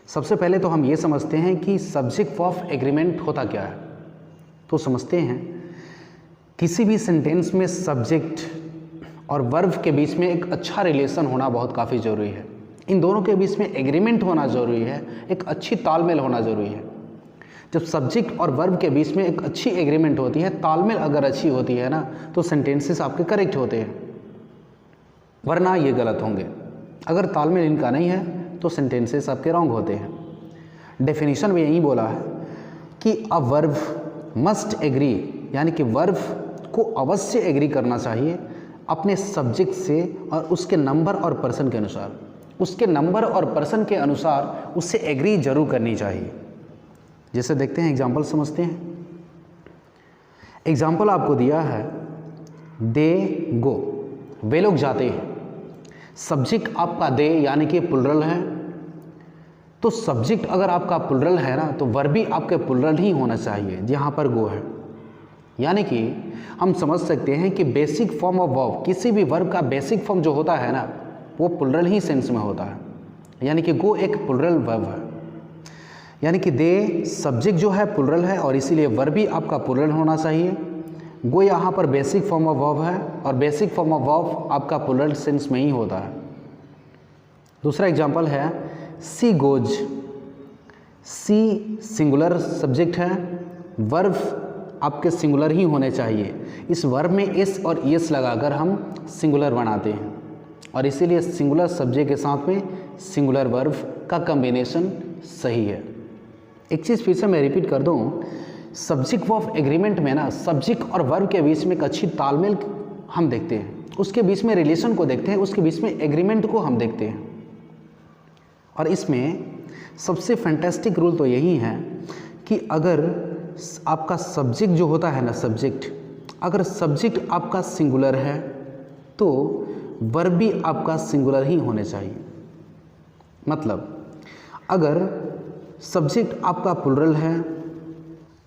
सबसे पहले तो हम ये समझते हैं कि सब्जेक्ट ऑफ एग्रीमेंट होता क्या है। तो समझते हैं किसी भी सेंटेंस में सब्जेक्ट और वर्ब के बीच में एक अच्छा रिलेशन होना बहुत काफ़ी ज़रूरी है। इन दोनों के बीच में एग्रीमेंट होना ज़रूरी है, एक अच्छी तालमेल होना ज़रूरी है। जब सब्जेक्ट और वर्ब के बीच में एक अच्छी एग्रीमेंट होती है, तालमेल अगर अच्छी होती है ना, तो सेंटेंसेस आपके करेक्ट होते हैं, वरना ये गलत होंगे। अगर तालमेल इनका नहीं है तो सेंटेंसेस आपके रॉन्ग होते हैं। डेफिनेशन में यही बोला है कि अ वर्ब मस्ट एग्री, यानी कि वर्ब को अवश्य एग्री करना चाहिए अपने सब्जेक्ट से और उसके नंबर और पर्सन के अनुसार। उसके नंबर और पर्सन के अनुसार उससे एग्री जरूर करनी चाहिए। जैसे देखते हैं, एग्जाम्पल समझते हैं। एग्जाम्पल आपको दिया है, दे गो, वे लोग जाते हैं। सब्जेक्ट आपका दे यानी कि प्लुरल है, तो सब्जेक्ट अगर आपका प्लुरल है ना, तो वर्ब भी आपके प्लुरल ही होना चाहिए जहाँ पर गो है। यानी कि हम समझ सकते हैं कि बेसिक फॉर्म ऑफ वर्ब, किसी भी वर्ब का बेसिक फॉर्म जो होता है ना, वो प्लुरल ही सेंस में होता है। यानी कि गो एक प्लुरल वर्ब है, यानी कि दे सब्जेक्ट जो है प्लुरल है और इसीलिए वर्ब भी आपका प्लुरल होना चाहिए। गो यहाँ पर बेसिक फॉर्म ऑफ वर्ब है और बेसिक फॉर्म ऑफ वर्ब आपका प्लुरल सेंस में ही होता है। दूसरा एग्जांपल है, she goes. C singular subject है, वर्ब आपके सिंगुलर ही होने चाहिए। इस वर्ब में एस और एस लगाकर हम सिंगुलर बनाते हैं और इसीलिए सिंगुलर सब्जेक्ट के साथ में सिंगुलर वर्ब का कॉम्बिनेशन सही है। एक चीज़ फिर से मैं रिपीट कर दूं, सब्जेक्ट ऑफ एग्रीमेंट में ना सब्जेक्ट और वर्ब के बीच में एक अच्छी तालमेल हम देखते हैं, उसके बीच में रिलेशन को देखते हैं, उसके बीच में एग्रीमेंट को हम देखते हैं। और इसमें सबसे फैंटास्टिक रूल तो यही है कि अगर आपका सब्जेक्ट जो होता है ना, सब्जेक्ट, अगर सब्जेक्ट आपका सिंगुलर है तो वर्ब भी आपका सिंगुलर ही होने चाहिए। मतलब अगर सब्जेक्ट आपका प्लुरल है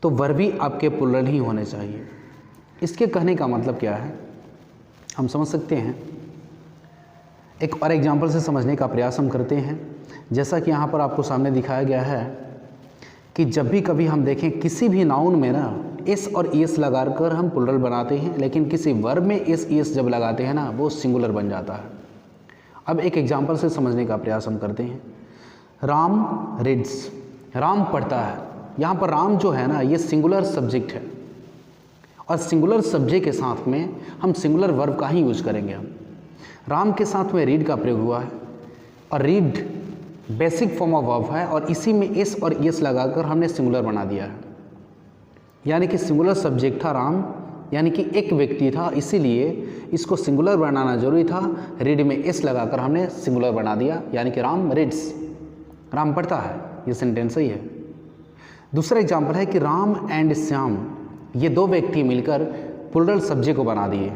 तो वर्ब भी आपके प्लुरल ही होने चाहिए। इसके कहने का मतलब क्या है, हम समझ सकते हैं। एक और एग्जांपल से समझने का प्रयास हम करते हैं। जैसा कि यहाँ पर आपको सामने दिखाया गया है कि जब भी कभी हम देखें किसी भी नाउन में ना एस और एस लगाकर हम प्लुरल बनाते हैं, लेकिन किसी वर्ब में एस एस जब लगाते हैं ना, वो सिंगुलर बन जाता है। अब एक एग्जांपल से समझने का प्रयास हम करते हैं। राम रीड्स, राम पढ़ता है। यहाँ पर राम जो है ना, ये सिंगुलर सब्जेक्ट है और सिंगुलर सब्जेक्ट के साथ में हम सिंगुलर वर्ब का ही यूज करेंगे। हम राम के साथ में रीड का प्रयोग हुआ है और read basic form of verb है और इसी में एस और एस लगाकर हमने सिंगुलर बना दिया है। यानी कि सिंगुलर सब्जेक्ट था राम, यानी कि एक व्यक्ति था, इसीलिए इसको सिंगुलर बनाना जरूरी था। रीड में एस लगाकर हमने सिंगुलर बना दिया, यानी कि राम रीड्स, राम पढ़ता है। ये सेंटेंस सही है। दूसरा एग्जाम्पल है कि राम एंड श्याम, ये दो व्यक्ति मिलकर प्लुरल सब्जेक्ट को बना दिए।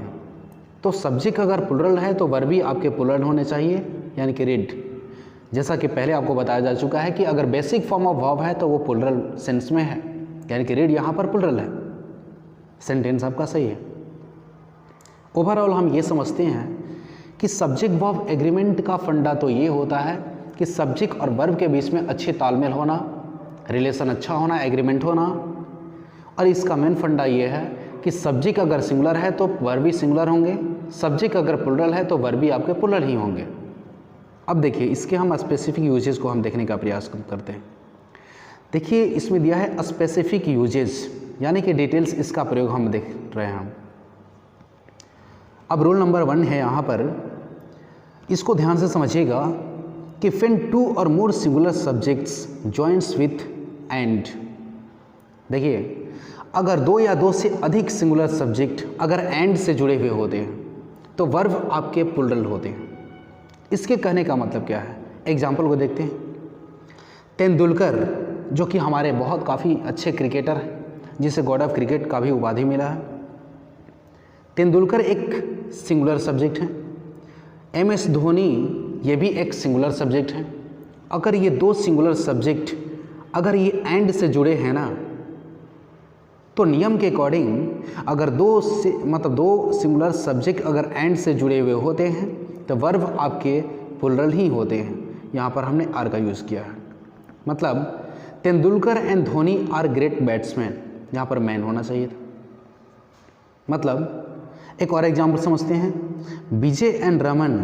तो सब्जेक्ट अगर प्लुरल है तो वर्ब भी आपके प्लुरल होने चाहिए, यानी कि रीड। जैसा कि पहले आपको बताया जा चुका है कि अगर बेसिक फॉर्म ऑफ वर्ब है तो वो प्लुरल सेंस में है, यानी कि रीड यहाँ पर प्लुरल है। सेंटेंस आपका सही है। ओवरऑल हम ये समझते हैं कि सब्जेक्ट वर्ब एग्रीमेंट का फंडा तो ये होता है कि सब्जेक्ट और वर्ब के बीच में अच्छे तालमेल होना, रिलेशन अच्छा होना, एग्रीमेंट होना। और इसका मेन फंडा ये है कि सब्जेक्ट अगर सिंगुलर है तो वर्ब भी सिंगुलर होंगे, सब्जेक्ट अगर प्लुरल है तो वर्ब भी आपके प्लुरल ही होंगे। अब देखिए, इसके हम स्पेसिफिक यूजेस को हम देखने का प्रयास करते हैं। देखिए, इसमें दिया है स्पेसिफिक यूजेस, यानी कि डिटेल्स, इसका प्रयोग हम देख रहे हैं हम। अब रूल नंबर 1 है यहाँ पर, इसको ध्यान से समझिएगा कि व्हेन 2 और more singular subjects joins with and. देखिए, अगर 2 या 2 से अधिक सिंगुलर सब्जेक्ट अगर एंड से जुड़े हुए होते हैं तो वर्ब आपके प्लुरल होते हैं। इसके कहने का मतलब क्या है, एग्जाम्पल को देखते हैं। तेंदुलकर, जो कि हमारे बहुत काफ़ी अच्छे क्रिकेटर हैं, जिसे गॉड ऑफ क्रिकेट का भी उपाधि मिला है। तेंदुलकर एक सिंगुलर सब्जेक्ट है। MS धोनी, ये भी एक सिंगुलर सब्जेक्ट है। अगर ये 2 सिंगुलर सब्जेक्ट अगर ये एंड से जुड़े हैं ना, तो नियम के अकॉर्डिंग अगर 2 सिंगुलर सब्जेक्ट अगर एंड से जुड़े हुए होते हैं तो वर्ब आपके प्लुरल ही होते हैं। यहाँ पर हमने आर का यूज़ किया है। मतलब Tendulkar and Dhoni are great batsman, यहाँ पर मैन होना चाहिए था। मतलब एक और एग्जाम्पल समझते हैं, Vijay and Raman,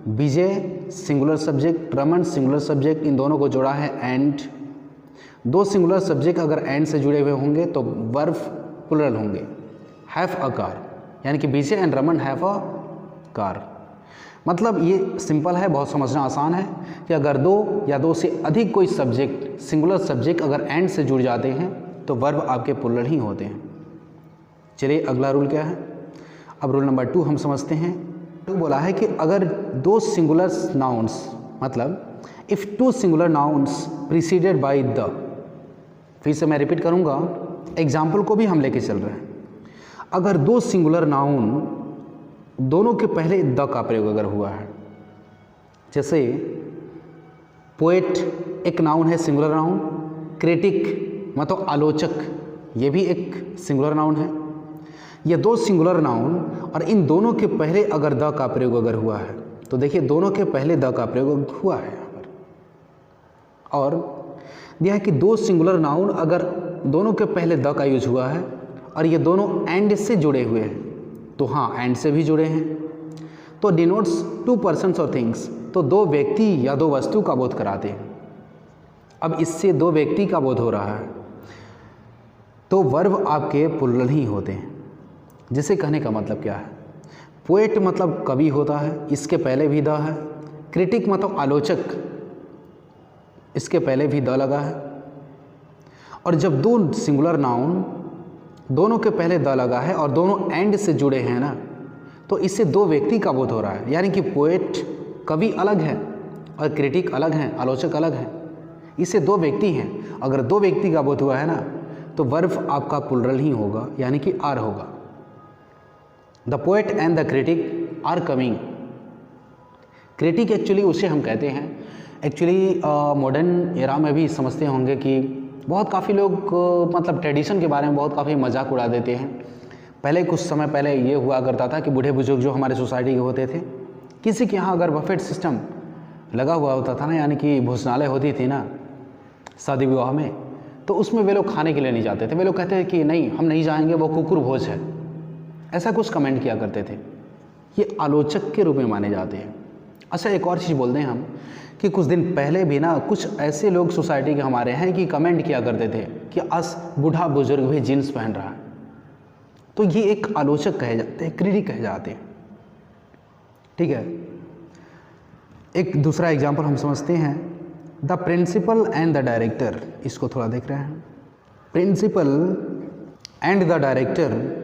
Vijay singular subject, Raman singular subject, इन दोनों को जोड़ा है एंड। दो सिंगुलर सब्जेक्ट अगर एंड से जुड़े हुए होंगे तो वर्ब प्लुरल होंगे, हैव अ कार, यानी कि Vijay and Raman have a car. मतलब ये सिंपल है, बहुत समझना आसान है कि अगर दो या दो से अधिक कोई सब्जेक्ट, सिंगुलर सब्जेक्ट अगर एंड से जुड़ जाते हैं तो वर्ब आपके प्लुरल ही होते हैं। चलिए अगला रूल क्या है, अब रूल नंबर 2 हम समझते हैं। तो बोला है कि अगर दो सिंगुलर नाउन्स, मतलब if two singular nouns preceded by the, फिर से मैं रिपीट करूँगा, एग्जाम्पल को भी हम लेके चल रहे हैं। अगर दो सिंगुलर नाउन दोनों के पहले द का प्रयोग अगर हुआ है, जैसे पोएट एक नाउन है, सिंगुलर नाउन, क्रिटिक मतलब आलोचक, ये भी एक सिंगुलर नाउन है। ये दो सिंगुलर नाउन और इन दोनों के पहले अगर द का प्रयोग अगर हुआ है तो देखिए दोनों के पहले द का प्रयोग हुआ है यहाँ पर। और यह है कि दो सिंगुलर नाउन अगर दोनों के पहले द का यूज हुआ है और ये दोनों एंड से जुड़े हुए हैं, तो हाँ एंड से भी जुड़े हैं, तो डिनोट्स टू पर्सन्स और थिंग्स, तो दो व्यक्ति या दो वस्तु का बोध कराते हैं। अब इससे दो व्यक्ति का बोध हो रहा है तो वर्ब आपके प्लुरल ही होते हैं। जिसे कहने का मतलब क्या है, पोएट मतलब कवि होता है, इसके पहले भी द है। क्रिटिक मतलब आलोचक, इसके पहले भी द लगा है। और जब दो सिंगुलर नाउन दोनों के पहले द लगा है और दोनों एंड से जुड़े हैं ना, तो इससे दो व्यक्ति का बोध हो रहा है, यानी कि पोएट कवि अलग है और क्रिटिक अलग हैं, आलोचक अलग हैं, इससे दो व्यक्ति हैं। अगर दो व्यक्ति का बोध हुआ है ना तो वर्ब आपका प्लुरल ही होगा, यानी कि आर होगा। The poet and the critic are coming. Critic actually उसे हम कहते हैं, एक्चुअली मॉडर्न एरा में भी समझते होंगे कि बहुत काफ़ी लोग मतलब ट्रेडिशन के बारे में बहुत काफ़ी मजाक उड़ा देते हैं। पहले कुछ समय पहले ये हुआ करता था कि बूढ़े बुजुर्ग जो हमारे सोसाइटी के होते थे, किसी के यहाँ अगर बफेट सिस्टम लगा हुआ होता था ना, यानी कि भोजनालय होती थी ना शादी विवाह में, तो उसमें वे लोग खाने के लिए नहीं जाते थे। वे लोग कहते थे कि नहीं हम नहीं जाएंगे, वो कुकुर भोज है, ऐसा कुछ कमेंट किया करते थे। ये आलोचक के रूप में माने जाते हैं। अच्छा एक और चीज़ बोलते हैं हम कि कुछ दिन पहले भी ना कुछ ऐसे लोग सोसाइटी के हमारे हैं कि कमेंट किया करते थे कि आज बूढ़ा बुजुर्ग भी जीन्स पहन रहा है, तो ये एक आलोचक कहे जाते हैं, क्रिटिक कहे जाते हैं। ठीक है, एक दूसरा एग्जाम्पल हम समझते हैं, the principal and the director. इसको थोड़ा देख रहे हैं, principal and the director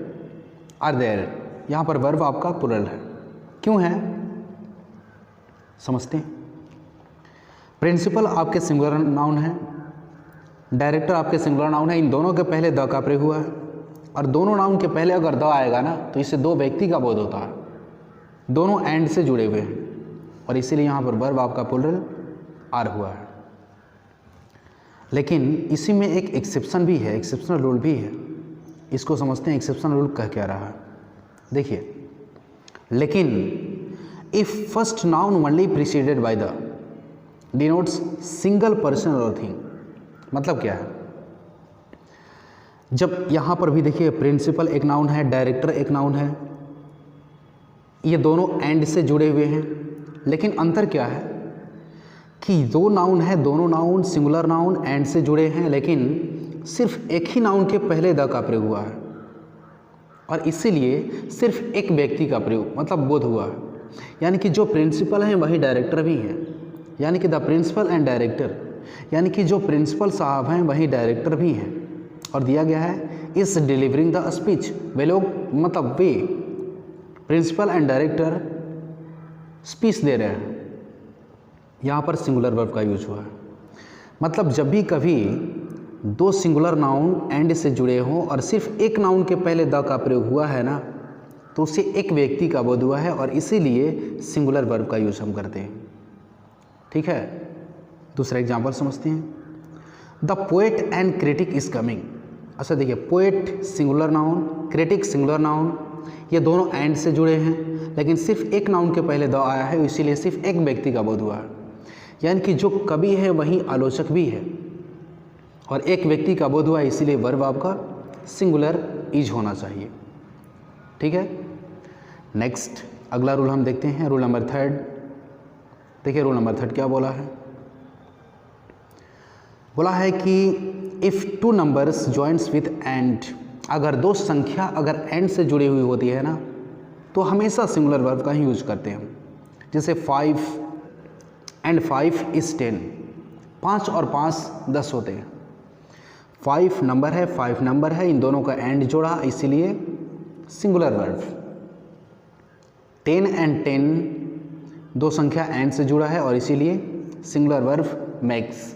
are there, यहाँ पर वर्ब आपका प्लुरल है। क्यों है समझते हैं। प्रिंसिपल आपके सिंगुलर नाउन है, डायरेक्टर आपके सिंगुलर नाउन है, इन दोनों के पहले द का प्रयोग हुआ है और दोनों नाउन के पहले अगर द आएगा ना तो इससे दो व्यक्ति का बोध होता है, दोनों एंड से जुड़े हुए हैं और इसीलिए यहाँ पर वर्ब आपका प्लुरल आर हुआ है। लेकिन इसी में एक एक्सेप्शन भी है, एक्सेप्शनल रूल भी है। इसको समझते हैं एक्सेप्शनल रूल कह क्या रहा है। देखिए, लेकिन if first noun only preceded by the denotes single person और थिंग। मतलब क्या है, जब यहाँ पर भी देखिए प्रिंसिपल एक नाउन है, डायरेक्टर एक नाउन है, ये दोनों एंड से जुड़े हुए हैं, लेकिन अंतर क्या है कि दो नाउन है, दोनों नाउन सिंगुलर नाउन एंड से जुड़े हैं, लेकिन सिर्फ एक ही नाउन के पहले द का प्रयोग हुआ है और इसीलिए सिर्फ एक व्यक्ति का प्रयोग मतलब बोध हुआ है। यानी कि जो प्रिंसिपल हैं वही डायरेक्टर भी हैं, यानी कि द प्रिंसिपल एंड डायरेक्टर, यानी कि जो प्रिंसिपल साहब हैं वही डायरेक्टर भी हैं। और दिया गया है इस डिलीवरिंग द स्पीच, वे लोग मतलब वे प्रिंसिपल एंड डायरेक्टर स्पीच दे रहे हैं। यहाँ पर सिंगुलर वर्ब का यूज हुआ है। मतलब जब भी कभी दो सिंगुलर नाउन एंड से जुड़े हों और सिर्फ एक नाउन के पहले द का प्रयोग हुआ है ना, तो उससे एक व्यक्ति का बोध हुआ है और इसीलिए सिंगुलर वर्ब का यूज हम करते हैं। ठीक है, दूसरा एग्जाम्पल समझते हैं, the poet and critic is coming. अच्छा देखिए, poet singular noun, critic singular noun, ये दोनों एंड से जुड़े हैं, लेकिन सिर्फ एक नाउन के पहले द आया है, इसीलिए सिर्फ एक व्यक्ति का बोध हुआ है। यानी कि जो कवि है वही आलोचक भी है, और एक व्यक्ति का बोध हुआ, इसीलिए वर्ब आपका सिंगुलर इज होना चाहिए। ठीक है। नेक्स्ट अगला रूल हम देखते हैं, रूल नंबर 3। देखिए रूल नंबर 3 क्या बोला है। बोला है कि if two numbers joints with and, अगर दो संख्या अगर एंड से जुड़ी हुई होती है ना, तो हमेशा सिंगुलर वर्ब का ही यूज करते हैं। जैसे 5 एंड 5 इज़ 10, 5 और 5 10 होते हैं। 5 नंबर है, 5 नंबर है, इन दोनों का एंड जोड़ा, इसीलिए सिंगुलर वर्ब। 10 एंड 10 दो संख्या एंड से जुड़ा है और इसीलिए सिंगुलर वर्ब मेक्स।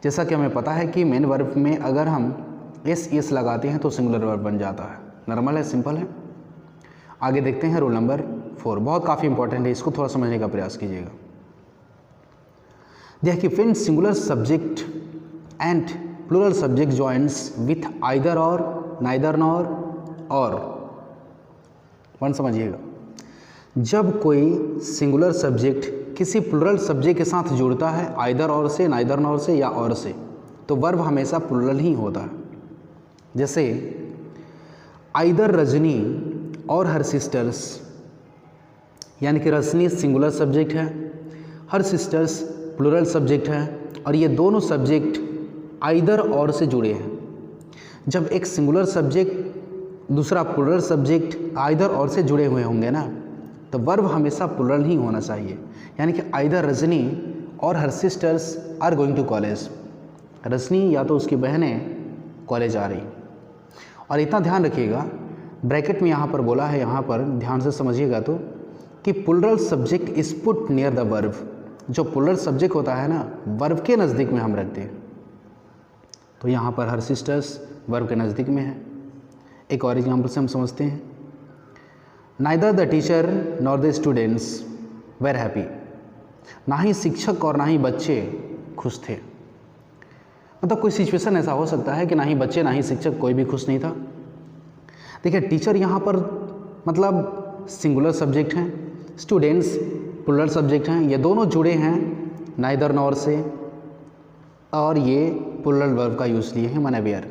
जैसा कि हमें पता है कि मेन वर्ब में अगर हम एस लगाते हैं तो सिंगुलर वर्ब बन जाता है। नॉर्मल है, सिंपल है। आगे देखते हैं रूल नंबर 4, बहुत काफ़ी इंपॉर्टेंट है, इसको थोड़ा समझने का प्रयास कीजिएगा। देखिए when singular subject and plural subject joints with either or, neither nor और, वन समझिएगा, जब कोई सिंगुलर सब्जेक्ट किसी प्लूरल सब्जेक्ट के साथ जुड़ता है आइदर और से, नाइदर नॉर से या और से, तो वर्ब हमेशा प्लूरल ही होता है। जैसे either Rajni or her sisters, यानी कि रजनी सिंगुलर सब्जेक्ट है, हर सिस्टर्स प्लूरल सब्जेक्ट है, और ये दोनों सब्जेक्ट आइदर और से जुड़े हैं। जब एक सिंगुलर सब्जेक्ट दूसरा प्लूरल सब्जेक्ट आइदर और से जुड़े हुए होंगे ना, तो वर्ब हमेशा प्लूरल ही होना चाहिए। यानी कि either Rajni or her sisters are going to college, Rajni या तो उसकी बहनें कॉलेज आ रही। और इतना ध्यान रखिएगा, ब्रैकेट में यहाँ पर बोला है, यहाँ पर ध्यान से समझिएगा तो, कि plural subject is put near the verb. जो प्लूरल सब्जेक्ट होता है ना, वर्ब के नज़दीक में हम रखते हैं। तो यहाँ पर हर सिस्टर्स वर्ब के नज़दीक में है। एक और एग्जाम्पल से हम समझते हैं, neither the teacher nor the students were happy, ना ही शिक्षक और ना ही बच्चे खुश थे। मतलब कोई सिचुएशन ऐसा हो सकता है कि ना ही बच्चे ना ही शिक्षक, कोई भी खुश नहीं था। देखिए टीचर यहाँ पर मतलब सिंगुलर सब्जेक्ट हैं, स्टूडेंट्स प्लूरल सब्जेक्ट हैं, ये दोनों जुड़े हैं नाइदर नॉर से, और ये प्लूरल वर्ब का यूज़ लिए हैं मैंने वेयर।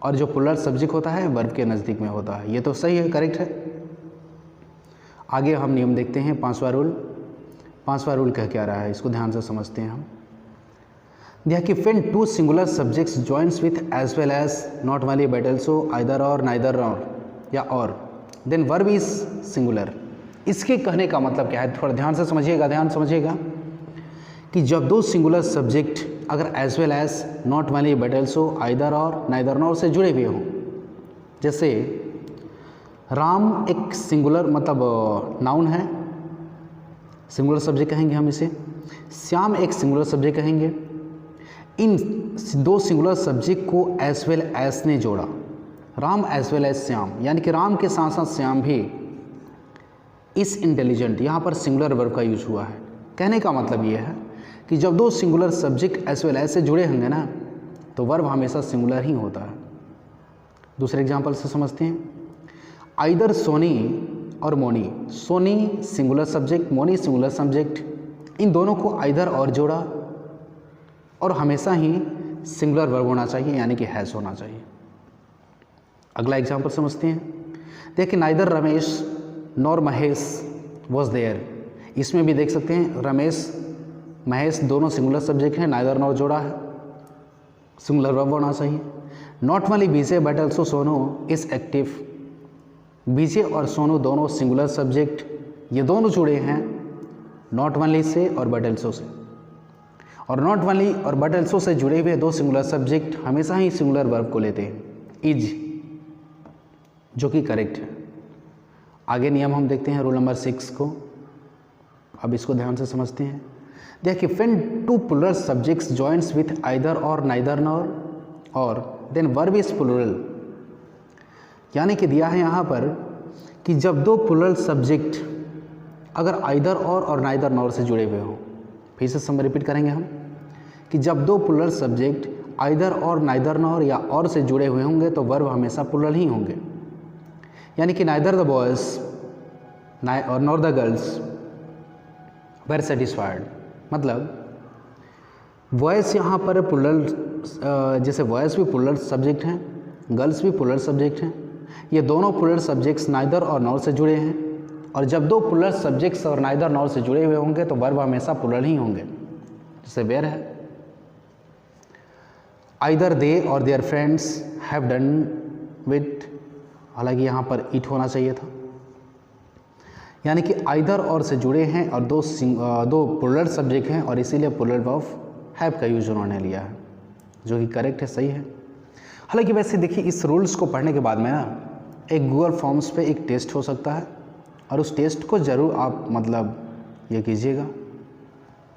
और जो प्लूरल सब्जेक्ट होता है वर्ब के नज़दीक में होता है। ये तो सही है, करेक्ट है। आगे हम नियम देखते हैं, 5वां रूल। 5वां रूल कह क्या रहा है, इसको ध्यान से समझते हैं हम। देखिए when two singular subjects joints with as well as not only but also either or, neither और या और, देन वर्ब इज सिंगुलर। इसके कहने का मतलब क्या है, थोड़ा ध्यान से समझिएगा, ध्यान समझिएगा कि जब दो सिंगुलर सब्जेक्ट अगर as well as not only but also either or, neither nor से जुड़े हुए हों, जैसे राम एक सिंगुलर मतलब नाउन है, सिंगुलर सब्जेक्ट कहेंगे हम इसे, श्याम एक सिंगुलर सब्जेक्ट कहेंगे। इन दो सिंगुलर सब्जेक्ट को एज वेल एज ने जोड़ा, Ram as well as Shyam, यानी कि राम के साथ साथ श्याम भी इस इंटेलिजेंट, यहाँ पर सिंगुलर वर्ब का यूज हुआ है। कहने का मतलब ये है कि जब दो singular subject as well as से जुड़े होंगे ना, तो वर्ब हमेशा सिंगुलर ही होता है। दूसरे एग्जाम्पल से समझते हैं, आइदर सोनी और Moni, Soni singular subject, Moni singular subject, इन दोनों को आइदर और जोड़ा, और हमेशा ही सिंगुलर वर्ब होना चाहिए, यानी कि हैज़ होना चाहिए। अगला एग्जाम्पल समझते हैं। देखिए neither Ramesh nor Mahesh was there, इसमें भी देख सकते हैं रमेश महेश दोनों सिंगुलर सब्जेक्ट हैं, नाइदर नॉर जोड़ा है, सिंगुलर वर्ब होना चाहिए। Not only Vijay but also Sonu is active, Vijay और सोनू दोनों सिंगुलर सब्जेक्ट, ये दोनों जुड़े हैं नॉट ओनली से और बट आल्सो से, और नॉट ओनली और बट आल्सो से जुड़े हुए दो सिंगुलर सब्जेक्ट हमेशा ही सिंगुलर वर्ब को लेते हैं, इज, जो कि करेक्ट है। आगे नियम हम देखते हैं रूल नंबर 6 को, अब इसको ध्यान से समझते हैं। देखिए when two plural subjects joints with either or, neither nor और, देन वर्ब इज प्लूरल, यानी कि दिया है यहाँ पर कि जब दो प्लूरल सब्जेक्ट अगर आइदर और नाइदर नॉर से जुड़े हुए हों, फिर से सम रिपीट करेंगे हम कि जब दो plural subject either or, neither nor या और से जुड़े हुए होंगे तो वर्ब हमेशा प्लूरल ही होंगे। यानी कि neither the boys or nor the girls were satisfied, मतलब बॉयज़ यहाँ पर प्लूरल, जैसे बॉयज़ भी प्लूरल सब्जेक्ट हैं, गर्ल्स भी प्लूरल सब्जेक्ट हैं, ये दोनों प्लूरल सब्जेक्ट्स नाइदर और नॉर से जुड़े हैं। और जब दो प्लूरल सब्जेक्ट्स और नाइदर नॉर से जुड़े हुए होंगे तो वर्ब हमेशा प्लूरल ही होंगे। जैसे वेयर है, आइदर दे और their friends have done with, हालांकि यहाँ पर इट होना चाहिए था, यानी कि आइदर और से जुड़े हैं और दो प्लूरल सब्जेक्ट हैं और इसीलिए प्लूरल वर्ब हैव का यूज उन्होंने लिया है, जो कि करेक्ट है, सही है। हालांकि वैसे देखिए इस रूल्स को पढ़ने के बाद में ना एक गूगल फॉर्म्स पे एक टेस्ट हो सकता है और उस टेस्ट को ज़रूर आप मतलब ये कीजिएगा,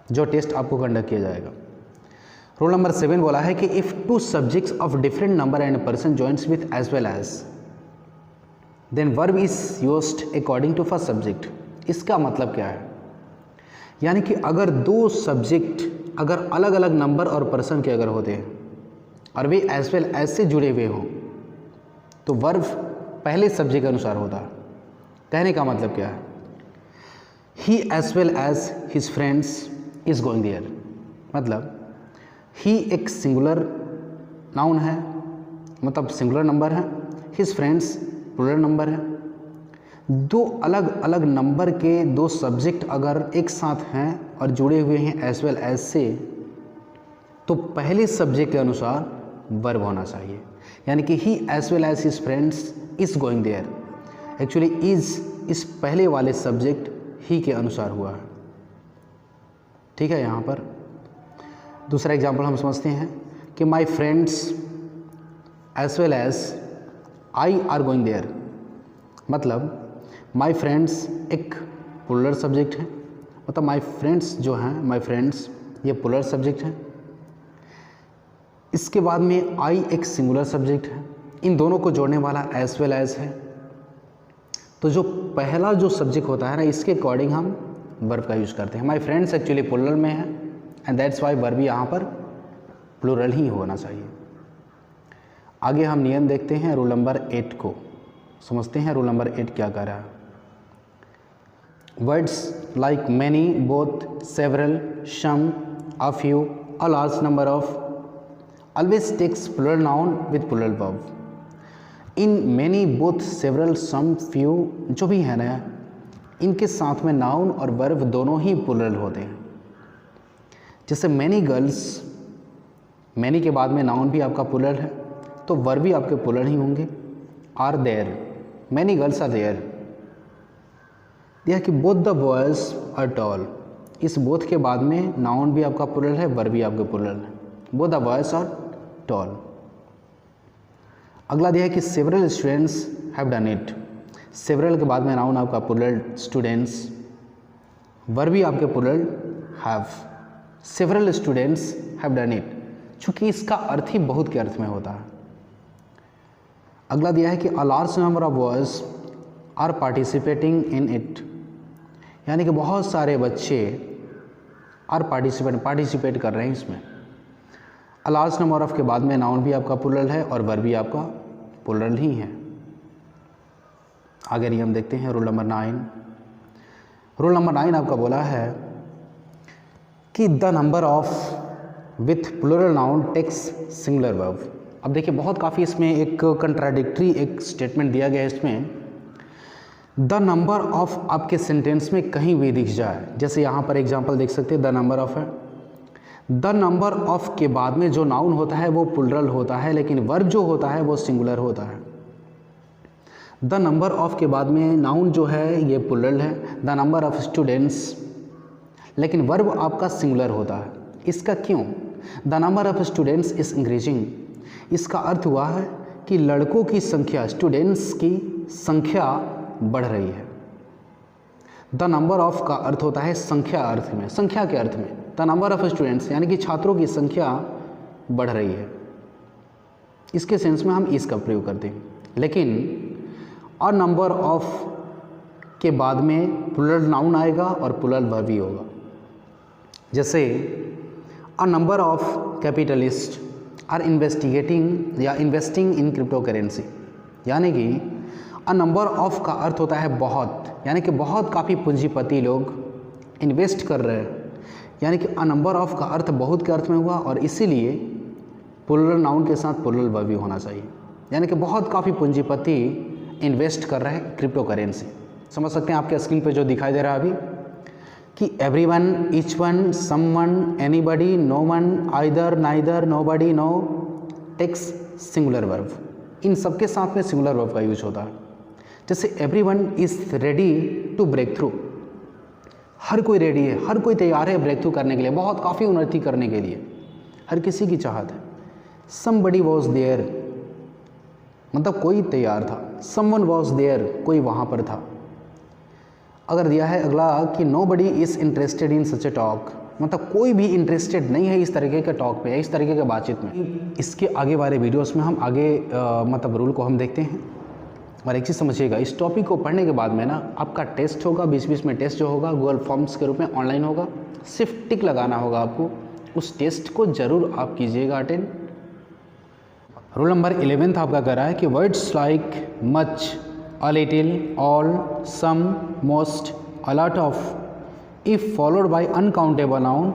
जो टेस्ट आपको कंडक्ट किया जाएगा। रूल नंबर 7 बोला है कि if two subjects of different number and person joints with as well as then verb is used according to first subject. इसका मतलब क्या है, यानी कि अगर दो सब्जेक्ट अगर अलग अलग नंबर और पर्सन के अगर होते हैं और वे एज वेल एज से जुड़े हुए हों तो वर्ब पहले सब्जेक्ट के अनुसार होता है। कहने का मतलब क्या है, he as well as his friends is going there, मतलब ही एक सिंगुलर नाउन है, मतलब सिंगुलर नंबर है, हिज फ्रेंड्स प्लूरल नंबर है। दो अलग अलग नंबर के दो सब्जेक्ट अगर एक साथ हैं और जुड़े हुए हैं एज वेल एज से तो पहले सब्जेक्ट के अनुसार वर्ब होना चाहिए, यानी कि he as well as his friends is going there, actually is इस पहले वाले सब्जेक्ट ही के अनुसार हुआ है। ठीक है। यहाँ पर दूसरा एग्जाम्पल हम समझते हैं कि my friends as well as I are going there, मतलब माई फ्रेंड्स एक प्लूरल सब्जेक्ट है, मतलब माई फ्रेंड्स जो हैं, माई फ्रेंड्स ये प्लूरल सब्जेक्ट है, इसके बाद में आई एक सिंगुलर सब्जेक्ट है, इन दोनों को जोड़ने वाला एज वेल एज है। तो जो पहला जो सब्जेक्ट होता है ना, इसके अकॉर्डिंग हम वर्ब का यूज़ करते हैं। माई फ्रेंड्स एक्चुअली प्लूरल में है एंड दैट्स वाई वर्ब यहाँ पर प्लूरल ही होना चाहिए। आगे हम नियम देखते हैं, रूल नंबर 8 को समझते हैं। रूल नंबर 8 क्या कह रहा है, words like many, both, several, some, a few, a large number of always takes plural noun with plural verb. इन many, both, several, some, few जो भी है ना, इनके साथ में नाउन और वर्ब दोनों ही प्लूरल होते हैं। जैसे मैनी गर्ल्स, मैनी के बाद में नाउन भी आपका प्लूरल है तो वर्ब भी आपके प्लूरल ही होंगे। Are there, many girls are there. यह कि both the boys are tall, इस बोथ के बाद में नाउन भी आपका प्लूरल है, वर्ब भी आपके प्लूरल है, both the boys are tall. अगला दिया है कि several students have done it, several के बाद में नाउन आपका प्लूरल स्टूडेंट्स, वर्ब भी आपके plural have, several students have done it, चूँकि इसका अर्थ ही बहुत के अर्थ में होता है। अगला दिया है कि a large number of boys are participating in it, यानी कि बहुत सारे बच्चे आर पार्टिसिपेट कर रहे हैं इसमें। अ लार्ज नंबर ऑफ के बाद में नाउन भी आपका प्लूरल है और वर्ब भी आपका प्लूरल ही है। आगे नियम देखते हैं, रूल नंबर 9। रूल नंबर 9 आपका बोला है कि the number of with plural noun takes singular verb. अब देखिए बहुत काफ़ी इसमें एक कंट्राडिक्टरी एक स्टेटमेंट दिया गया है इसमें। द नंबर ऑफ आपके सेंटेंस में कहीं भी दिख जाए, जैसे यहाँ पर एग्जांपल देख सकते हैं, द नंबर ऑफ है, द नंबर ऑफ के बाद में जो नाउन होता है वो प्लूरल होता है, लेकिन वर्ब जो होता है वो सिंगुलर होता है। द नंबर ऑफ के बाद में नाउन जो है ये प्लूरल है, द नंबर ऑफ स्टूडेंट्स, लेकिन वर्ब आपका सिंगुलर होता है। इसका क्यों? The number of students is increasing, इसका अर्थ हुआ है कि लड़कों की संख्या, स्टूडेंट्स की संख्या बढ़ रही है। द नंबर ऑफ का अर्थ होता है संख्या अर्थ में, संख्या के अर्थ में। द नंबर ऑफ स्टूडेंट्स यानी कि छात्रों की संख्या बढ़ रही है, इसके सेंस में हम इसका प्रयोग करते हैं। लेकिन अ नंबर ऑफ के बाद में प्लूरल नाउन आएगा और प्लूरल वर्ब भी होगा। जैसे a number of capitalist are investigating या इन्वेस्टिंग इन क्रिप्टो करेंसी, यानी कि अ नंबर ऑफ का अर्थ होता है बहुत, यानी कि बहुत काफ़ी पूंजीपति लोग इन्वेस्ट कर रहे हैं यानी कि अ नंबर ऑफ का अर्थ बहुत के अर्थ में हुआ, और इसीलिए प्लूरल नाउन के साथ प्लूरल वर्ब भी होना चाहिए। यानी कि बहुत काफ़ी पूंजीपति इन्वेस्ट कर रहे हैं क्रिप्टो करेंसी। समझ सकते हैं आपके स्क्रीन पे जो दिखाई दे रहा है अभी कि everyone, each one, someone, anybody, no one, either, neither, nobody, no takes singular verb. इन सब के साथ में सिंगुलर वर्ब का यूज होता है। जैसे everyone is ready to break through, हर कोई रेडी है, हर कोई तैयार है ब्रेक थ्रू करने के लिए, बहुत काफ़ी उन्नति करने के लिए हर किसी की चाहत है। समबडी वॉज देयर, मतलब कोई तैयार था। समवन वॉज देयर, कोई वहाँ पर था। अगर दिया है अगला कि nobody is interested in such A talk, मतलब कोई भी इंटरेस्टेड नहीं है इस तरीके के टॉक पे, इस तरीके के बातचीत में। इसके आगे वाले वीडियोस में हम आगे मतलब रूल को हम देखते हैं। और एक चीज़ समझिएगा, इस टॉपिक को पढ़ने के बाद में ना आपका टेस्ट होगा, 20-20 में टेस्ट जो होगा गूगल फॉर्म्स के रूप में ऑनलाइन होगा। सिर्फ टिक लगाना होगा आपको, उस टेस्ट को ज़रूर आप कीजिएगा अटेंड। रूल नंबर 11 आपका कह रहा है कि words like much, a little, all, some, most, a lot of, if followed by uncountable noun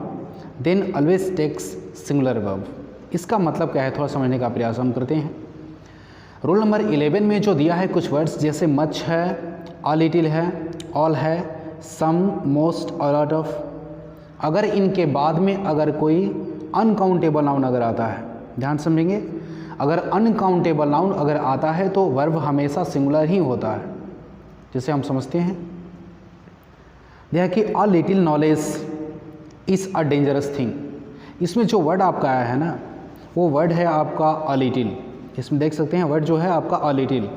then always takes singular verb. इसका मतलब क्या है थोड़ा समझने का प्रयास हम करते हैं। रूल नंबर 11 में जो दिया है कुछ वर्ड्स जैसे मच है, अ लिटिल है, ऑल है, सम, मोस्ट, अ लॉट ऑफ, अगर इनके बाद में अगर कोई अनकाउंटेबल नाउन अगर आता है, ध्यान समझेंगे, अगर अनकाउंटेबल नाउन अगर आता है तो वर्ब हमेशा सिंगुलर ही होता है। जैसे हम समझते हैं यह कि a little knowledge is a dangerous thing. इसमें जो वर्ड आपका आया है ना वो वर्ड है आपका अ लिटिल। इसमें देख सकते हैं वर्ड जो है आपका अ लिटिल।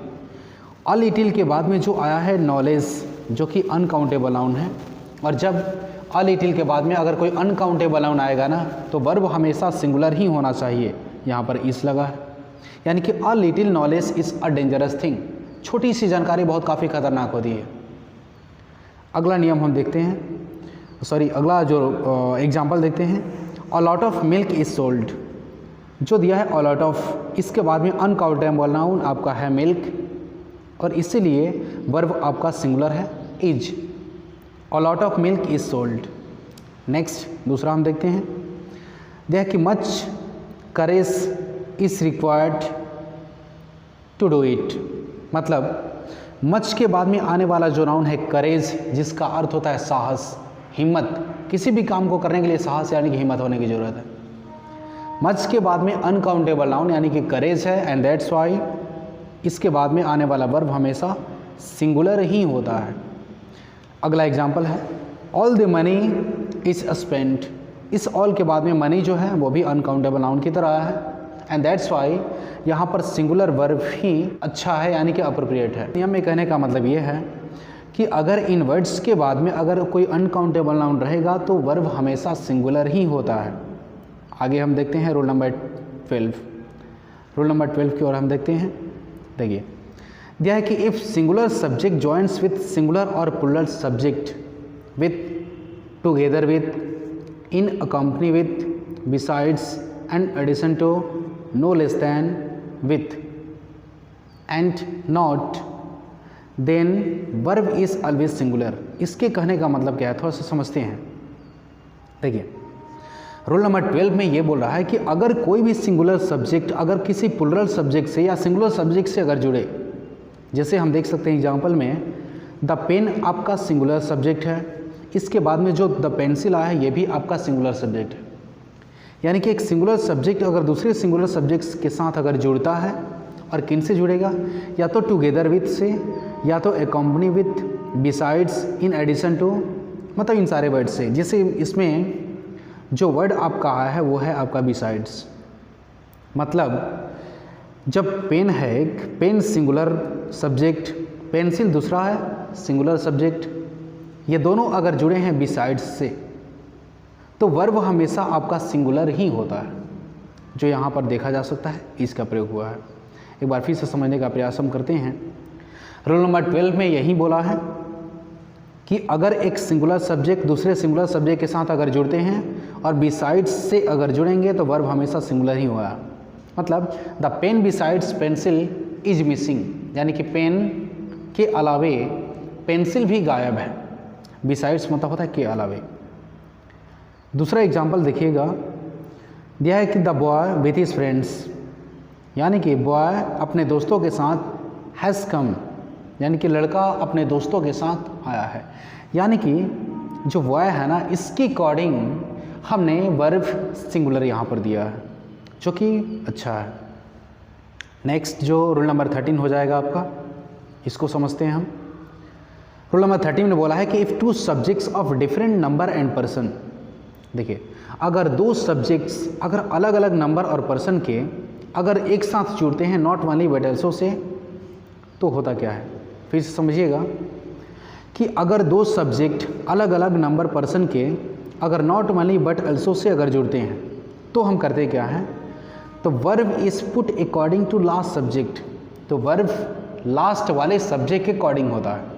अ लिटिल के बाद में जो आया है नॉलेज जो कि अनकाउंटेबल नाउन है, और जब अ लिटिल के बाद में अगर कोई अनकाउंटेबल नाउन आएगा ना तो वर्ब हमेशा सिंगुलर ही होना चाहिए। यहाँ पर इस लगा है, यानी कि a little knowledge is a dangerous thing. छोटी सी जानकारी बहुत काफ़ी खतरनाक होती है। अगला नियम हम देखते हैं, अगला जो एग्जाम्पल देखते हैं। अ lot of milk is sold, जो दिया है अ लॉट ऑफ, इसके बाद में अनकाउंटेबल नाउन आपका है मिल्क, और इसीलिए वर्ब आपका सिंगुलर है is. A lot of milk is sold. Next दूसरा हम देखते हैं, दिया कि much courage is required to do it, मतलब मच के बाद में आने वाला जो नाउन है करेज, जिसका अर्थ होता है साहस, हिम्मत। किसी भी काम को करने के लिए साहस यानी कि हिम्मत होने की ज़रूरत है। मच के बाद में अनकाउंटेबल नाउन यानी कि करेज है, एंड दैट्स वाई इसके बाद में आने वाला वर्ब हमेशा सिंगुलर ही होता है। अगला एग्जाम्पल है all the money is spent. इस ऑल के बाद में मनी जो है वो भी अनकाउंटेबल नाउन की तरह है, एंड दैट्स वाई यहाँ पर सिंगुलर वर्ब ही अच्छा है यानी कि अप्रोप्रिएट है। नियम में कहने का मतलब ये है कि अगर इन वर्ड्स के बाद में अगर कोई अनकाउंटेबल नाउन रहेगा तो वर्ब हमेशा सिंगुलर ही होता है। आगे हम देखते हैं रूल नंबर 12। रूल नंबर 12 की ओर हम देखते हैं। देखिए दिया है कि if singular subject joins with singular और plural subject with, together with, in accompany with, besides, and addition to, no less than, with, and not, then verb is always singular. इसके कहने का मतलब क्या है थोड़ा सा समझते हैं। देखिए रूल नंबर 12 में ये बोल रहा है कि अगर कोई भी सिंगुलर सब्जेक्ट अगर किसी प्लूरल सब्जेक्ट से या सिंगुलर सब्जेक्ट से अगर जुड़े, जैसे हम देख सकते हैं एग्जाम्पल में द पेन आपका सिंगुलर सब्जेक्ट है, इसके बाद में जो द पेंसिल आया है ये भी आपका सिंगुलर सब्जेक्ट है। यानी कि एक सिंगुलर सब्जेक्ट अगर दूसरे सिंगुलर सब्जेक्ट्स के साथ अगर जुड़ता है, और किन से जुड़ेगा, या तो टुगेदर विथ से, या तो accompany with, besides, in addition to, मतलब इन सारे वर्ड से। जैसे इसमें जो वर्ड आपका आया है वो है आपका बिसाइड्स, मतलब जब पेन है, पेन सिंगुलर सब्जेक्ट, पेंसिल दूसरा है सिंगुलर सब्जेक्ट, ये दोनों अगर जुड़े हैं बिसाइड्स से तो वर्ब हमेशा आपका सिंगुलर ही होता है, जो यहाँ पर देखा जा सकता है इसका प्रयोग हुआ है। एक बार फिर से समझने का प्रयास हम करते हैं। रूल नंबर 12 में यही बोला है कि अगर एक सिंगुलर सब्जेक्ट दूसरे सिंगुलर सब्जेक्ट के साथ अगर जुड़ते हैं और बिसाइड्स से अगर जुड़ेंगे तो वर्ब हमेशा सिंगुलर ही होगा। मतलब the pen besides pencil is missing, यानी कि पेन के अलावे पेंसिल भी गायब है। बिसाइड्स मतलब होता है के अलावे। दूसरा एग्जाम्पल देखिएगा, दिया है कि the boy with his friends, यानी कि बॉय अपने दोस्तों के साथ हैज़ कम, यानी कि लड़का अपने दोस्तों के साथ आया है। यानी कि जो बॉय है ना, इसके अकॉर्डिंग हमने वर्ब सिंगुलर यहाँ पर दिया है, जो कि अच्छा है। नेक्स्ट जो रूल नंबर 13 हो जाएगा आपका, इसको समझते हैं हम। रूल नंबर 13 ने बोला है कि if two subjects of different number and person, देखिए अगर दो सब्जेक्ट्स अगर अलग अलग नंबर और पर्सन के अगर एक साथ जुड़ते हैं नॉट ओनली बट ऑल्सो से, तो होता क्या है, फिर से समझिएगा कि अगर दो सब्जेक्ट अलग अलग नंबर पर्सन के अगर नॉट ओनली बट ऑल्सो से अगर जुड़ते हैं तो हम करते क्या हैं, तो verb is put according to last subject, तो वर्ब लास्ट वाले सब्जेक्ट के अकॉर्डिंग होता है।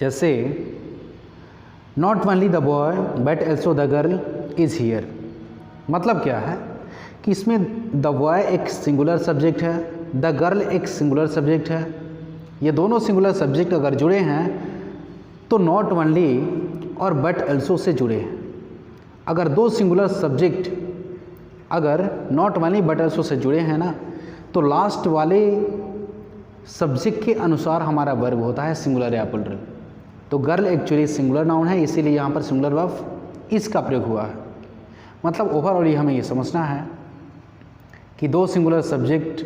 जैसे not only the boy but also the girl is here, मतलब क्या है कि इसमें द बॉय एक सिंगुलर सब्जेक्ट है, द गर्ल एक सिंगुलर सब्जेक्ट है। ये दोनों सिंगुलर सब्जेक्ट अगर जुड़े हैं तो नॉट ओनली और बट ऑल्सो से जुड़े हैं। अगर दो सिंगुलर सब्जेक्ट अगर नॉट ओनली बट ऑल्सो से जुड़े हैं ना, तो लास्ट वाले सब्जेक्ट के अनुसार हमारा वर्ब होता है सिंगुलर या प्लुरल। तो गर्ल एक्चुअली सिंगुलर नाउन है, इसीलिए यहाँ पर सिंगुलर वर्ब इसका प्रयोग हुआ है। मतलब ओवरऑल हमें ये समझना है कि दो सिंगुलर सब्जेक्ट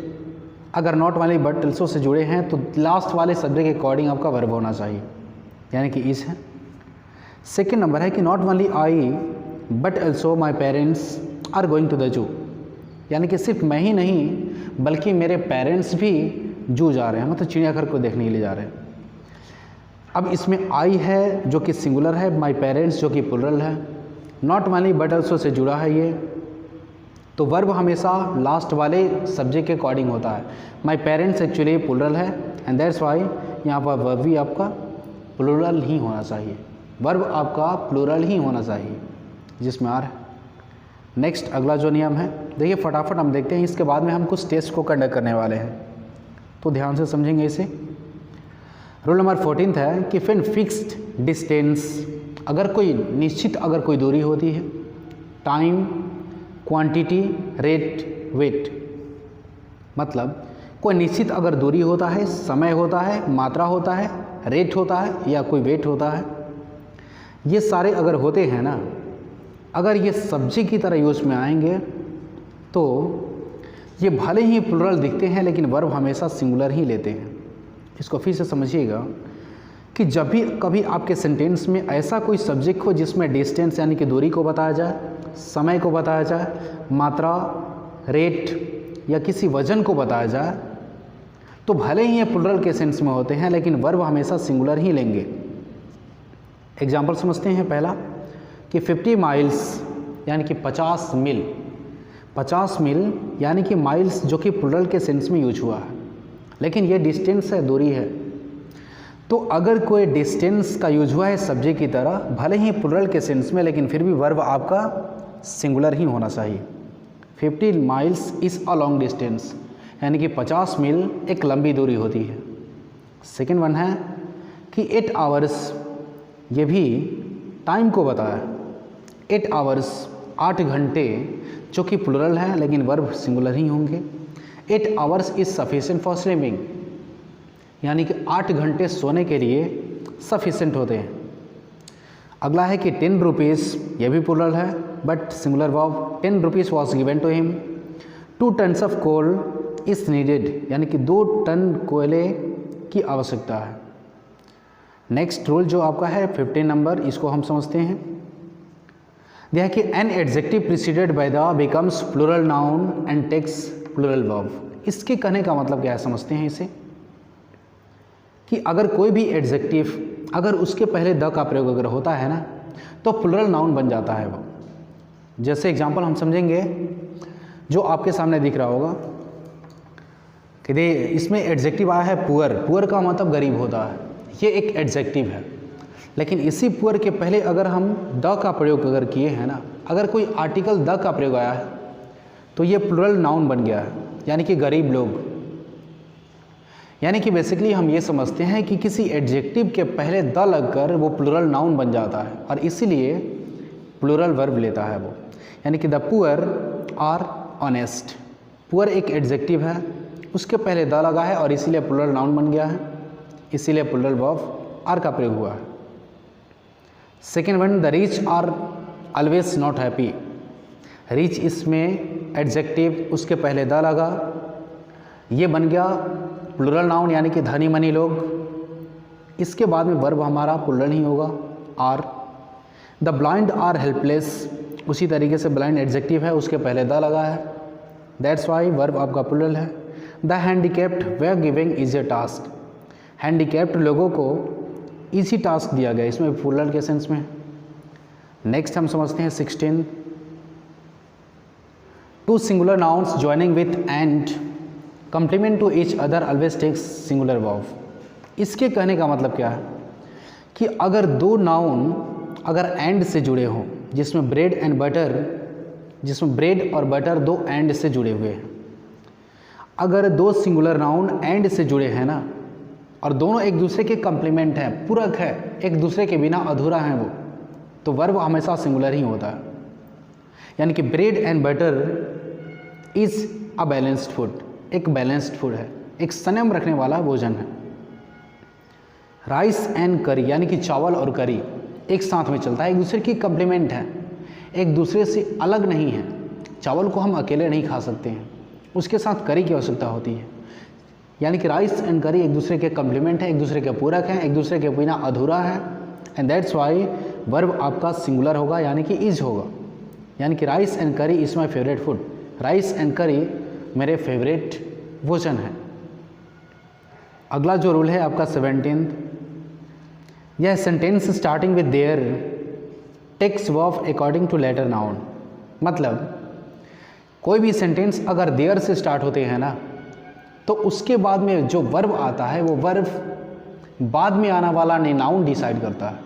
अगर नॉट वाले बट ऑल्सो से जुड़े हैं तो लास्ट वाले सब्जेक्ट के अकॉर्डिंग आपका वर्ब होना चाहिए, यानी कि इज है। सेकेंड नंबर है कि not only I but also my parents are going to the zoo, यानी कि सिर्फ मैं ही नहीं बल्कि मेरे पेरेंट्स भी जू जा रहे हैं, मतलब चिड़ियाघर को देखने के लिए जा रहे हैं। अब इसमें आई है जो कि सिंगुलर है, माई पेरेंट्स जो कि प्लुरल है, नॉट ओनली बट ऑल्सो से जुड़ा है ये, तो वर्ब हमेशा लास्ट वाले सब्जेक्ट के अकॉर्डिंग होता है। माई पेरेंट्स एक्चुअली प्लुरल है एंड दैट्स वाई यहाँ पर वर्ब भी आपका प्लुरल ही होना चाहिए, वर्ब आपका प्लुरल ही होना चाहिए जिसमें आर है। नेक्स्ट अगला जो नियम है, देखिए फटाफट हम देखते हैं, इसके बाद में हम कुछ टेस्ट को कंडक्ट करने वाले हैं, तो ध्यान से समझेंगे इसे। रूल नंबर 14 है कि फिन फिक्स्ड डिस्टेंस, अगर कोई निश्चित अगर कोई दूरी होती है, टाइम, क्वांटिटी, रेट, वेट, मतलब कोई निश्चित अगर दूरी होता है, समय होता है, मात्रा होता है, रेट होता है या कोई वेट होता है, ये सारे अगर होते हैं ना, अगर ये सब्जेक्ट की तरह यूज में आएंगे तो ये भले ही प्लुरल दिखते हैं लेकिन वर्ब हमेशा सिंगुलर ही लेते हैं। इसको फिर से समझिएगा कि जब भी कभी आपके सेंटेंस में ऐसा कोई सब्जेक्ट हो जिसमें डिस्टेंस यानी कि दूरी को बताया जाए, समय को बताया जाए, मात्रा, रेट या किसी वजन को बताया जाए, तो भले ही ये प्लुरल के सेंस में होते हैं लेकिन वर्ब हमेशा सिंगुलर ही लेंगे। एग्जाम्पल समझते हैं। पहला कि 50 माइल्स यानी कि 50 मील, 50 मील यानी कि माइल्स जो कि प्लुरल के सेंस में यूज हुआ है, लेकिन ये डिस्टेंस है, दूरी है। तो अगर कोई डिस्टेंस का यूज हुआ है सब्जेक्ट की तरह, भले ही प्लुरल के सेंस में, लेकिन फिर भी वर्ब आपका सिंगुलर ही होना चाहिए। 50 miles is a long distance, यानी कि 50 मील एक लंबी दूरी होती है। सेकेंड वन है कि 8 आवर्स, ये भी टाइम को बताया। 8 आवर्स 8 घंटे, जो कि प्लुरल है लेकिन वर्ब सिंगुलर ही होंगे। 8 hours is sufficient for sleeping, यानी कि 8 घंटे सोने के लिए सफिशेंट होते हैं। अगला है कि 10 रुपीज़, यह भी प्लुरल है but singular verb. 10 rupees was given to him. 2 tons of coal is needed, यानी कि 2 टन कोयले की आवश्यकता है। नेक्स्ट रूल जो आपका है 15 नंबर, इसको हम समझते हैं। यह कि an adjective preceded by the becomes plural noun and takes plural verb. इसके कहने का मतलब क्या है, समझते हैं इसे। कि अगर कोई भी एडजेक्टिव अगर उसके पहले द का प्रयोग अगर होता है ना, तो प्लुरल नाउन बन जाता है वो। जैसे एग्जांपल हम समझेंगे, जो आपके सामने दिख रहा होगा कि इसमें एडजेक्टिव आया है पुअर। पुअर का मतलब गरीब होता है, ये एक एडजेक्टिव है। लेकिन इसी पुअर के पहले अगर हम द का प्रयोग अगर किए हैं ना, अगर कोई आर्टिकल द का प्रयोग आया है तो ये प्लुरल नाउन बन गया है, यानी कि गरीब लोग। यानी कि बेसिकली हम ये समझते हैं कि किसी एडजेक्टिव के पहले द लगकर वो प्लुरल नाउन बन जाता है, और इसीलिए प्लूरल वर्ब लेता है वो, यानी कि the poor are honest. Poor एक एडजेक्टिव है, उसके पहले द लगा है और इसीलिए प्लूरल नाउन बन गया है, इसीलिए प्लूरल वर्ब आर का प्रयोग हुआ है। Second one, the rich are always not happy. Rich इसमें एडजेक्टिव, उसके पहले द लगा, ये बन गया प्लूरल नाउन यानी कि धनी मनी लोग। इसके बाद में वर्ब हमारा प्लूरल ही होगा are. The blind are helpless, उसी तरीके से ब्लाइंड एडजेक्टिव है, उसके पहले द लगा है, दैट्स वाई वर्ब आपका प्लूरल है। The handicapped way giving easy task. Handicapped लोगों को ईजी टास्क दिया गया, इसमें प्लूरल के सेंस में। नेक्स्ट हम समझते हैं 16, two singular nouns joining with and complement to each other always takes singular verb. इसके कहने का मतलब क्या है कि अगर दो नाउन अगर एंड से जुड़े हों, जिसमें ब्रेड एंड बटर, जिसमें ब्रेड और बटर दो एंड से जुड़े हुए हैं, अगर दो सिंगुलर नाउन एंड से जुड़े हैं ना, और दोनों एक दूसरे के कम्प्लीमेंट हैं, पूरक है, एक दूसरे के बिना अधूरा हैं वो, तो वर्ब हमेशा सिंगुलर ही होता है। यानी कि bread and butter is a balanced food, एक बैलेंस्ड फूड है, एक संयम रखने वाला भोजन है। राइस एंड करी, यानी कि चावल और करी एक साथ में चलता है, एक दूसरे की कम्प्लीमेंट है, एक दूसरे से अलग नहीं है। चावल को हम अकेले नहीं खा सकते हैं, उसके साथ करी की आवश्यकता होती है। यानी कि राइस एंड करी एक दूसरे के कम्प्लीमेंट है, एक दूसरे के पूरक हैं, एक दूसरे के बिना अधूरा है, एंड दैट्स वाई वर्ब आपका सिंगुलर होगा यानी कि इज होगा। यानी कि राइस एंड करी is my favourite food, rice and करी मेरे फेवरेट भोजन है। अगला जो रूल है आपका 17, यह sentence starting with there takes verb according to latter noun. मतलब कोई भी सेंटेंस अगर देयर से स्टार्ट होते हैं ना, तो उसके बाद में जो वर्ब आता है वो वर्ब बाद में आने वाला नाउन डिसाइड करता है।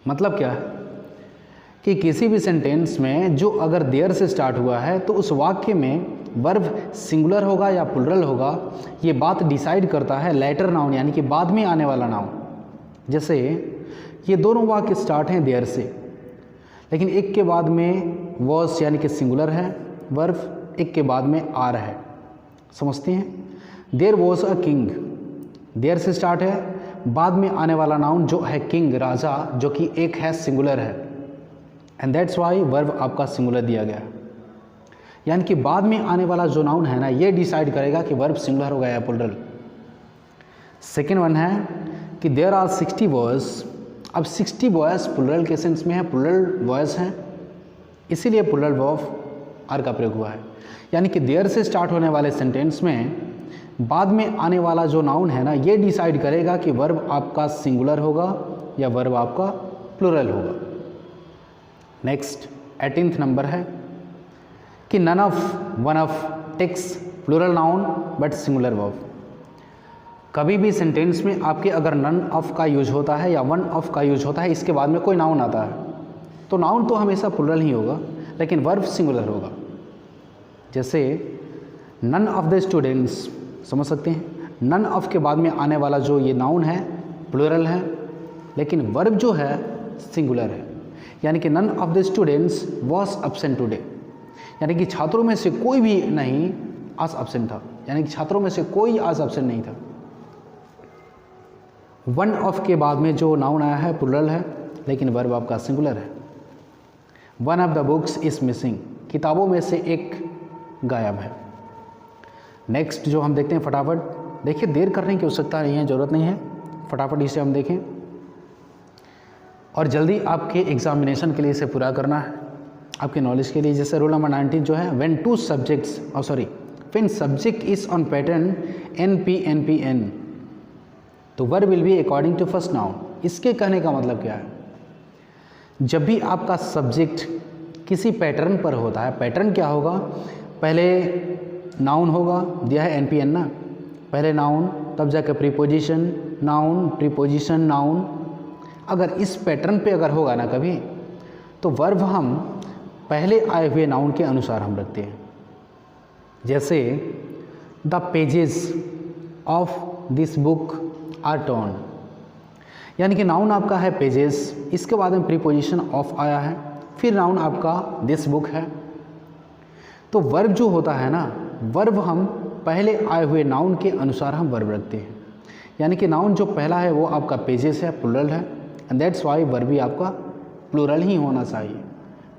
मतलब क्या है कि किसी भी सेंटेंस में जो अगर देयर से स्टार्ट हुआ है तो उस वाक्य में वर्ब सिंगुलर होगा या प्लूरल होगा, ये बात डिसाइड करता है लेटर नाउन यानी कि बाद में आने वाला नाउन। जैसे ये दोनों वाक्य स्टार्ट हैं देयर से, लेकिन एक के बाद में वॉज यानी कि सिंगुलर है वर्ब, एक के बाद में आर है। समझते हैं? There was a king, there से स्टार्ट है, बाद में आने वाला नाउन जो है किंग, राजा, जो कि एक है सिंगुलर है, एंड दैट्स वाई वर्ब आपका सिंगुलर दिया गया। यानी कि बाद में आने वाला जो नाउन है ना, ये डिसाइड करेगा कि वर्ब सिंगुलर होगा या प्लूरल। सेकेंड वन है कि देयर आर 60 बॉयज़। अब 60 बॉयज़ प्लूरल के सेंस में है, प्लूरल बॉयज़ हैं, इसीलिए प्लूरल वर्ब आर का प्रयोग हुआ है। यानी कि देयर से स्टार्ट होने वाले सेंटेंस में बाद में आने वाला जो नाउन है ना, ये डिसाइड करेगा कि वर्ब आपका सिंगुलर होगा या वर्ब आपका प्लूरल होगा। नेक्स्ट 18th नंबर है कि none of one of takes plural noun but singular verb. कभी भी सेंटेंस में आपके अगर नन ऑफ का यूज होता है या वन ऑफ का यूज होता है, इसके बाद में कोई नाउन आता है, तो नाउन तो हमेशा प्लूरल ही होगा लेकिन वर्ब सिंगुलर होगा। जैसे नन ऑफ द स्टूडेंट्स, समझ सकते हैं? नन ऑफ के बाद में आने वाला जो ये नाउन है प्लूरल है, लेकिन वर्ब जो है सिंगुलर है। यानी कि none of the students was absent today, यानी कि छात्रों में से कोई भी नहीं आज एब्सेंट था, यानी कि छात्रों में से कोई आज एब्सेंट नहीं था। वन ऑफ के बाद में जो नाउन आया है प्लूरल है, लेकिन वर्ब आपका सिंगुलर है। One of the books is missing, किताबों में से एक गायब है। नेक्स्ट जो हम देखते हैं फटाफट, देखिए देर करने की आवश्यकता नहीं है, ज़रूरत नहीं है, फटाफट इसे हम देखें और जल्दी आपके एग्जामिनेशन के लिए इसे पूरा करना है, आपके नॉलेज के लिए। जैसे रूल नंबर 19 जो है, when two subjects when subject is on pattern NP तो verb will be according to first noun. इसके कहने का मतलब क्या है? जब भी आपका सब्जेक्ट किसी पैटर्न पर होता है, पैटर्न क्या होगा? पहले नाउन होगा, दिया है NPN ना, पहले नाउन तब जाकर प्रीपोजिशन, नाउन प्रीपोजिशन नाउन। अगर इस पैटर्न पे अगर होगा ना कभी, तो वर्ब हम पहले आए हुए नाउन के अनुसार हम रखते हैं। जैसे the pages of this book are torn, यानी कि नाउन आपका है पेजेस, इसके बाद में प्रीपोजिशन ऑफ आया है, फिर नाउन आपका दिस बुक है। तो वर्ब जो होता है ना, वर्ब हम पहले आए हुए नाउन के अनुसार हम वर्ब रखते हैं। यानी कि नाउन जो पहला है वो आपका पेजेस है, प्लूरल है, एंड दैट्स वाई वर्ब भी आपका प्लूरल ही होना चाहिए।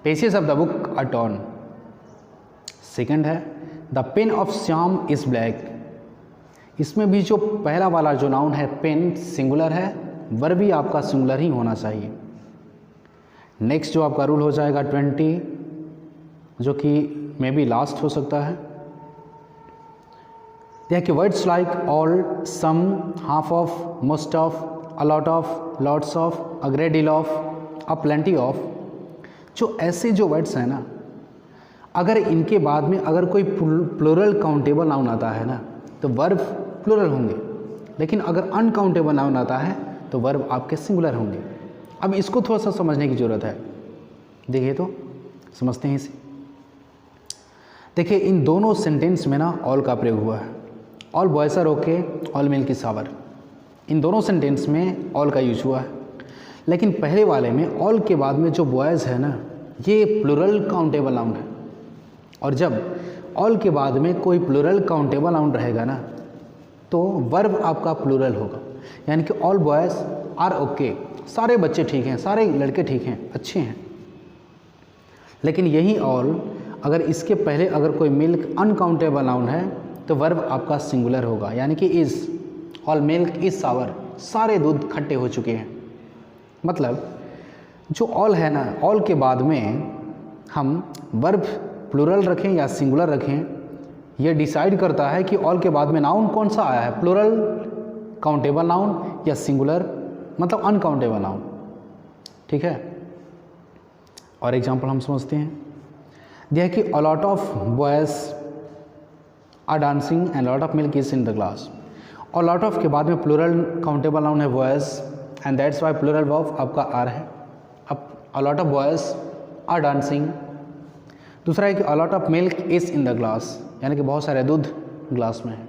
Pages of the book are torn. Second है the pen of Shyam is black. इसमें भी जो पहला वाला जो नाउन है पेन सिंगुलर है, वर्ब भी आपका सिंगुलर ही होना चाहिए। नेक्स्ट जो आपका रूल हो जाएगा 20, जो कि मे बी लास्ट हो सकता है। देखिए words like all, some, half of, most of, a lot of, lots of, a great deal of, a plenty of, जो ऐसे जो वर्ड्स हैं ना, अगर इनके बाद में अगर कोई प्लूरल काउंटेबल नाउन आता है ना तो वर्ब प्लूरल होंगे, लेकिन अगर अनकाउंटेबल नाउन आता है तो वर्ब आपके सिंगुलर होंगे। अब इसको थोड़ा सा समझने की ज़रूरत है। देखिए तो समझते हैं इसे। देखिए इन दोनों सेंटेंस में ना ऑल का प्रयोग हुआ है। All boys are okay, all milk is sour. इन दोनों सेंटेंस में ऑल का यूज हुआ है, लेकिन पहले वाले में ऑल के बाद में जो बॉयज़ है ना, ये प्लूरल काउंटेबल नाउन है, और जब ऑल के बाद में कोई प्लूरल काउंटेबल नाउन रहेगा ना तो वर्ब आपका प्लूरल होगा। यानी कि ऑल बॉयज़ आर ओके, सारे बच्चे ठीक हैं, सारे लड़के ठीक हैं, अच्छे हैं। लेकिन यही ऑल अगर इसके पहले अगर कोई मिल्क अनकाउंटेबल नाउन है तो वर्ब आपका सिंगुलर होगा। यानी कि इज़, ऑल मिल्क इज़ सावर, सारे दूध खट्टे हो चुके हैं। मतलब जो ऑल है ना, ऑल के बाद में हम वर्ब प्लूरल रखें या सिंगुलर रखें, यह डिसाइड करता है कि ऑल के बाद में नाउन कौन सा आया है, प्लूरल काउंटेबल नाउन या सिंगुलर मतलब अनकाउंटेबल नाउन। ठीक है, और एग्जांपल हम समझते हैं। दिया है कि a lot of boys are dancing and lot of milk is in the glass. और लॉट ऑफ के बाद में प्लूरल काउंटेबल नाउन है boys, and that's why plural verb आपका आर है। अब a lot of boys are dancing. दूसरा है कि a lot of milk is in the glass, यानी कि बहुत सारे दूध ग्लास में है।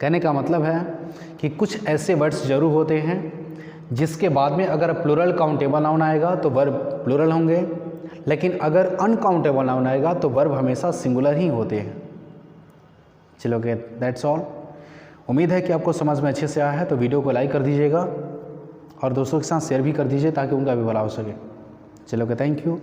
कहने का मतलब है कि कुछ ऐसे वर्ड्स जरूर होते हैं जिसके बाद में अगर प्लूरल काउंटेबल नाउन आएगा तो वर्ब प्लूरल होंगे, लेकिन अगर अनकाउंटेबल नाउन आएगा तो वर्ब हमेशा सिंगुलर ही होते हैं। चलो ओके, दैट्स ऑल। उम्मीद है कि आपको समझ में अच्छे से आया है, तो वीडियो को लाइक कर दीजिएगा और दोस्तों के साथ शेयर भी कर दीजिए ताकि उनका भी भला हो सके। चलो ओके, थैंक यू।